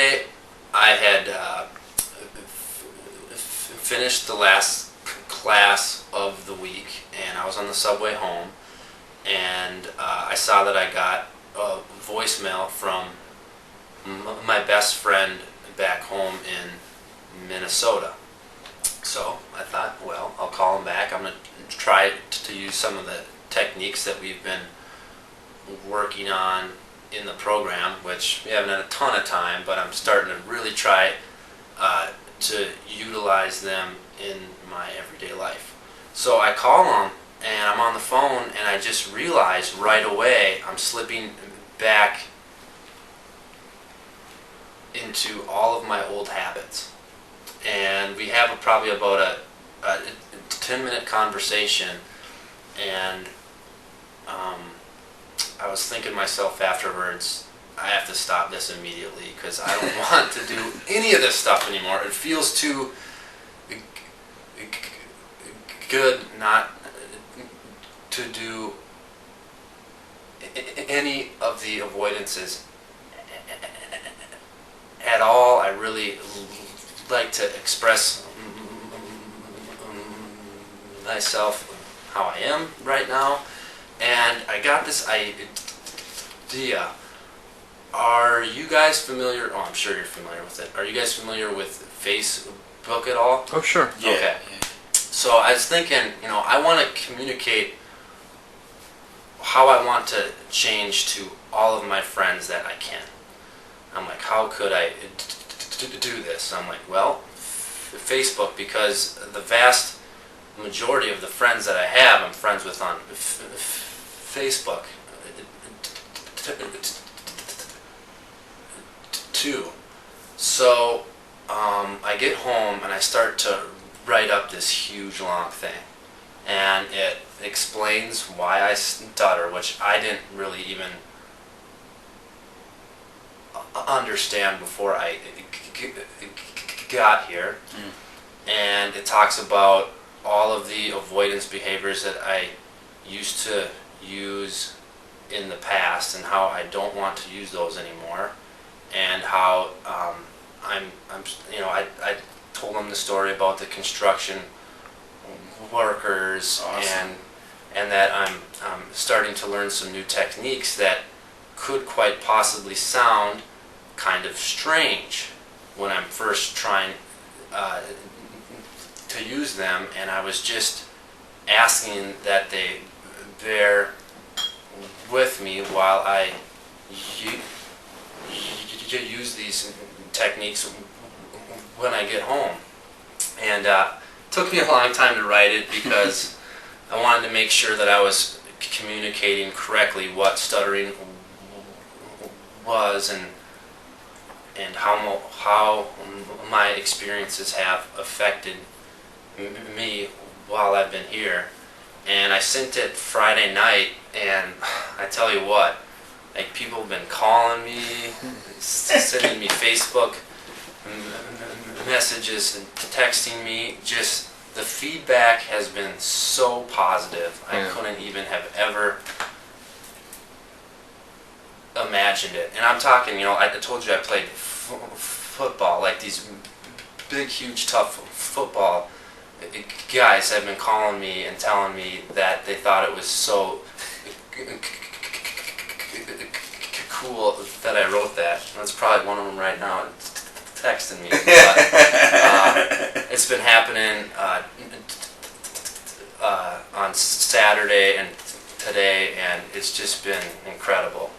Friday, I had finished the last class of the week, and I was on the subway home, and I saw that I got a voicemail from my best friend back home in Minnesota. So I thought, well, I'll call him back. I'm going to try to use some of the techniques that we've been working on in the program, which we haven't had a ton of time, but I'm starting to really try to utilize them in my everyday life. So I call him, and I'm on the phone, and I just realized right away I'm slipping back into all of my old habits. And we have probably about a 10-minute conversation, and I was thinking to myself afterwards, I have to stop this immediately because I don't want to do any of this stuff anymore. It feels too good not to do any of the avoidances at all. I really like to express myself how I am right now, and I got this idea. Are you guys familiar? Oh, I'm sure you're familiar with it. Are you guys familiar with Facebook at all? Oh, sure. Yeah. Okay. So I was thinking, I want to communicate how I want to change to all of my friends that I can. I'm like, how could I do this? I'm like, well, Facebook, because the vast majority of the friends that I have, I'm friends with on Facebook too. So I get home and I start to write up this huge long thing, and it explains why I stutter, which I didn't really even understand before I got here. And it talks about all of the avoidance behaviors that I used to use in the past and how I don't want to use those anymore, and how I told them the story about the construction workers. Awesome. and that I'm starting to learn some new techniques that could quite possibly sound kind of strange when I'm first trying to use them, and I was just asking that they bear with me while I use these techniques when I get home. And it took me a long time to write it because I wanted to make sure that I was communicating correctly what stuttering was and how my experiences have affected me while I've been here. And I sent it Friday night, and I tell you what, like, people have been calling me, sending me Facebook messages and texting me. Just the feedback has been so positive. I couldn't even have ever imagined it. And I'm talking, I told you I played football, like these big, huge, tough football guys have been calling me and telling me that they thought it was so cool that I wrote that. That's probably one of them right now texting me. But, it's been happening on Saturday and today, and it's just been incredible.